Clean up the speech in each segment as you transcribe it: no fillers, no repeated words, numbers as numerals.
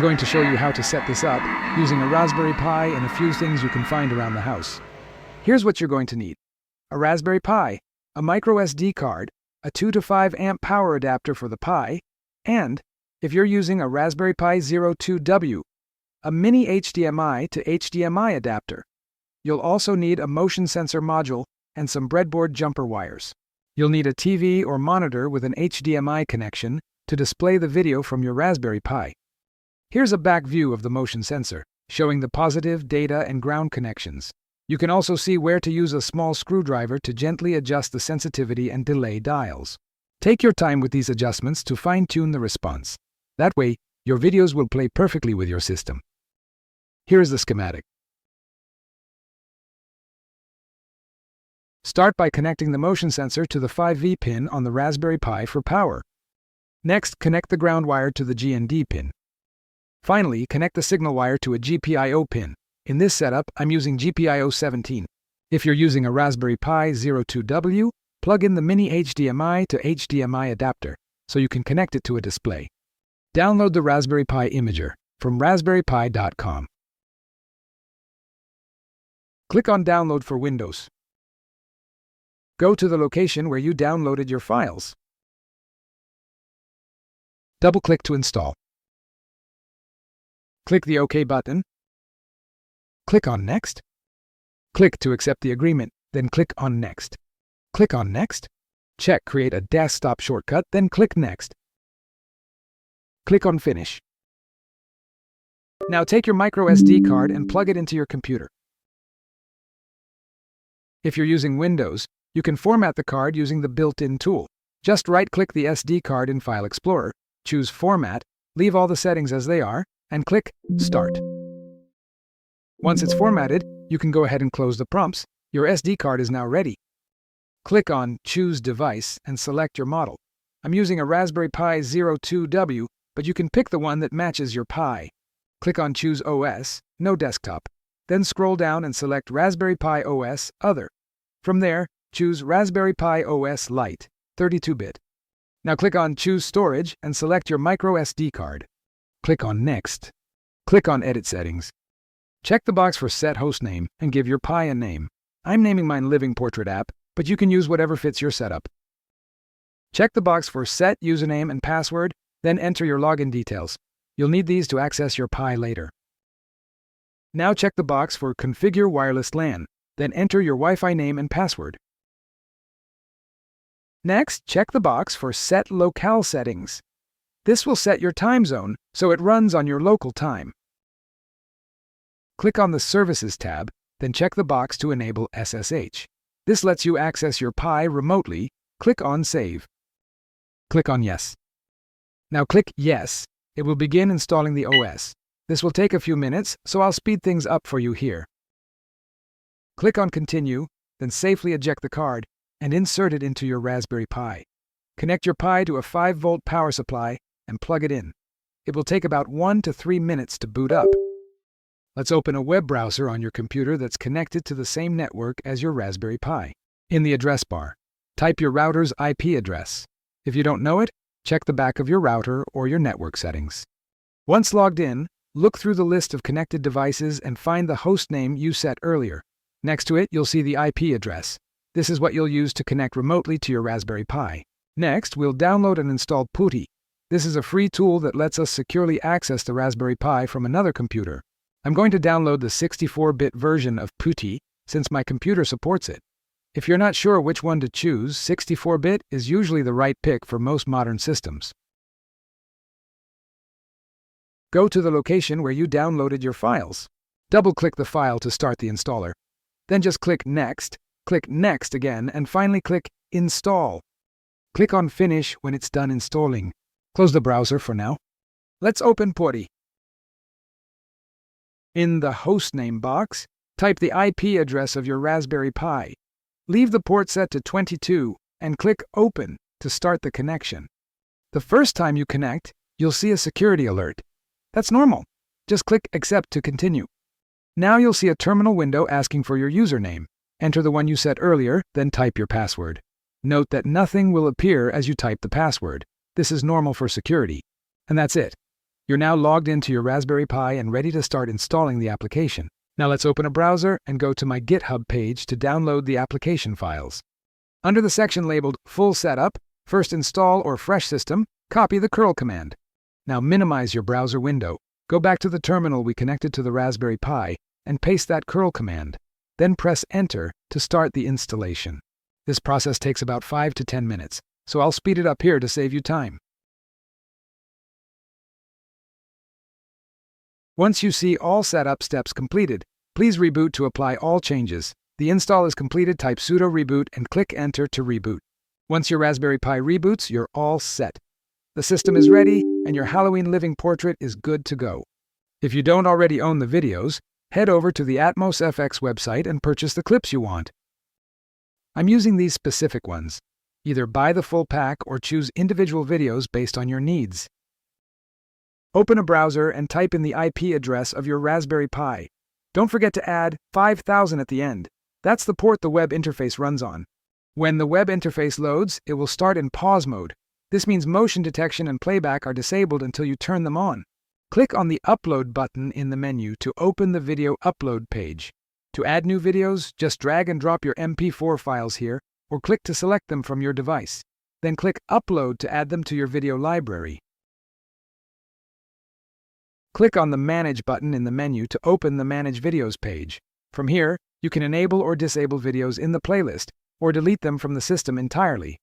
going to show you how to set this up using a Raspberry Pi and a few things you can find around the house. Here's what you're going to need: a Raspberry Pi, a micro SD card, a 2 to 5 amp power adapter for the Pi, and, if you're using a Raspberry Pi 02W, a mini HDMI to HDMI adapter. You'll also need a motion sensor module and some breadboard jumper wires. You'll need a TV or monitor with an HDMI connection to display the video from your Raspberry Pi. Here's a back view of the motion sensor, showing the positive, data, and ground connections. You can also see where to use a small screwdriver to gently adjust the sensitivity and delay dials. Take your time with these adjustments to fine-tune the response. That way, your videos will play perfectly with your system. Here is the schematic. Start by connecting the motion sensor to the 5V pin on the Raspberry Pi for power. Next, connect the ground wire to the GND pin. Finally, connect the signal wire to a GPIO pin. In this setup, I'm using GPIO 17. If you're using a Raspberry Pi 02W, plug in the mini HDMI to HDMI adapter so you can connect it to a display. Download the Raspberry Pi Imager from raspberrypi.com. Click on Download for Windows. Go to the location where you downloaded your files. Double-click to install. Click the OK button. Click on Next. Click to accept the agreement, then click on Next. Click on Next. Check Create a desktop shortcut, then click Next. Click on Finish. Now take your micro SD card and plug it into your computer. If you're using Windows, you can format the card using the built-in tool. Just right-click the SD card in File Explorer, choose Format, leave all the settings as they are, and click Start. Once it's formatted, you can go ahead and close the prompts. Your SD card is now ready. Click on Choose Device and select your model. I'm using a Raspberry Pi 02W, but you can pick the one that matches your Pi. Click on Choose OS, no desktop. Then scroll down and select Raspberry Pi OS Other. From there, choose Raspberry Pi OS Lite, 32-bit. Now click on Choose Storage and select your micro SD card. Click on Next. Click on Edit Settings. Check the box for Set Hostname and give your Pi a name. I'm naming mine LivingPortraitApp, but you can use whatever fits your setup. Check the box for Set Username and Password, then enter your login details. You'll need these to access your Pi later. Now check the box for Configure Wireless LAN, then enter your Wi-Fi name and password. Next, check the box for Set Locale Settings. This will set your time zone, so it runs on your local time. Click on the Services tab, then check the box to enable SSH. This lets you access your Pi remotely. Click on Save. Click on Yes. Now click Yes. It will begin installing the OS. This will take a few minutes, so I'll speed things up for you here. Click on Continue, then safely eject the card and insert it into your Raspberry Pi. Connect your Pi to a 5-volt power supply and plug it in. It will take about 1 to 3 minutes to boot up. Let's open a web browser on your computer that's connected to the same network as your Raspberry Pi. In the address bar, type your router's IP address. If you don't know it, check the back of your router or your network settings. Once logged in, look through the list of connected devices and find the host name you set earlier. Next to it, you'll see the IP address. This is what you'll use to connect remotely to your Raspberry Pi. Next, we'll download and install PuTTY. This is a free tool that lets us securely access the Raspberry Pi from another computer. I'm going to download the 64-bit version of PuTTY since my computer supports it. If you're not sure which one to choose, 64-bit is usually the right pick for most modern systems. Go to the location where you downloaded your files. Double-click the file to start the installer. Then just click Next again, and finally click Install. Click on Finish when it's done installing. Close the browser for now. Let's open PuTTY. In the hostname box, type the IP address of your Raspberry Pi. Leave the port set to 22 and click Open to start the connection. The first time you connect, you'll see a security alert. That's normal. Just click Accept to continue. Now you'll see a terminal window asking for your username. Enter the one you set earlier, then type your password. Note that nothing will appear as you type the password. This is normal for security. And that's it. You're now logged into your Raspberry Pi and ready to start installing the application. Now let's open a browser and go to my GitHub page to download the application files. Under the section labeled Full Setup, First Install or Fresh System, copy the curl command. Now minimize your browser window. Go back to the terminal we connected to the Raspberry Pi and paste that curl command. Then press Enter to start the installation. This process takes about 5 to 10 minutes, so I'll speed it up here to save you time. Once you see all setup steps completed, please reboot to apply all changes. The install is completed, type sudo reboot and click Enter to reboot. Once your Raspberry Pi reboots, you're all set. The system is ready and your Halloween living portrait is good to go. If you don't already own the videos, head over to the Atmos FX website and purchase the clips you want. I'm using these specific ones. Either buy the full pack or choose individual videos based on your needs. Open a browser and type in the IP address of your Raspberry Pi. Don't forget to add 5000 at the end. That's the port the web interface runs on. When the web interface loads, it will start in pause mode. This means motion detection and playback are disabled until you turn them on. Click on the Upload button in the menu to open the video upload page. To add new videos, just drag and drop your MP4 files here, or click to select them from your device. Then click Upload to add them to your video library. Click on the Manage button in the menu to open the Manage Videos page. From here, you can enable or disable videos in the playlist, or delete them from the system entirely.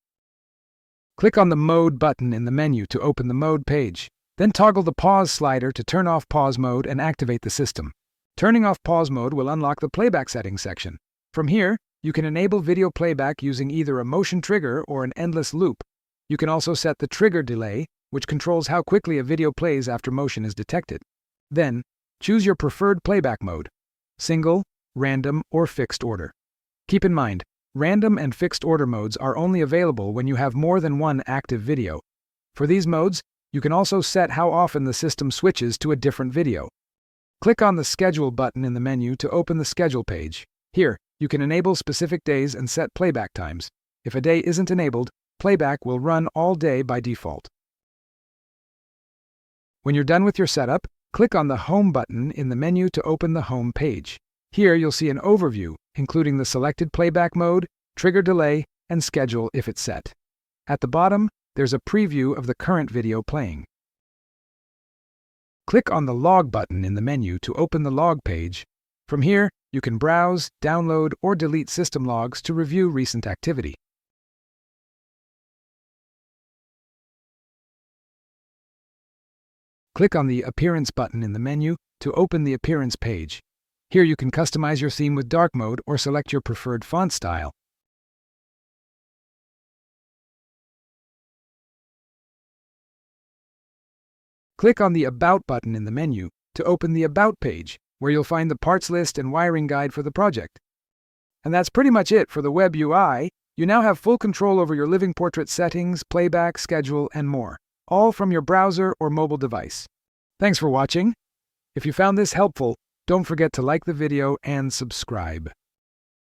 Click on the Mode button in the menu to open the Mode page. Then toggle the Pause slider to turn off pause mode and activate the system. Turning off pause mode will unlock the playback settings section. From here, you can enable video playback using either a motion trigger or an endless loop. You can also set the trigger delay, which controls how quickly a video plays after motion is detected. Then, choose your preferred playback mode: single, random, or fixed order. Keep in mind, random and fixed order modes are only available when you have more than one active video. For these modes, you can also set how often the system switches to a different video. Click on the Schedule button in the menu to open the Schedule page. Here, you can enable specific days and set playback times. If a day isn't enabled, playback will run all day by default. When you're done with your setup, click on the Home button in the menu to open the Home page. Here you'll see an overview, including the selected playback mode, trigger delay, and schedule if it's set. At the bottom, there's a preview of the current video playing. Click on the Log button in the menu to open the Log page. From here, you can browse, download, or delete system logs to review recent activity. Click on the Appearance button in the menu to open the Appearance page. Here you can customize your theme with dark mode or select your preferred font style. Click on the About button in the menu to open the About page, where you'll find the parts list and wiring guide for the project. And that's pretty much it for the web UI. You now have full control over your living portrait settings, playback, schedule, and more, all from your browser or mobile device. Thanks for watching. If you found this helpful, don't forget to like the video and subscribe.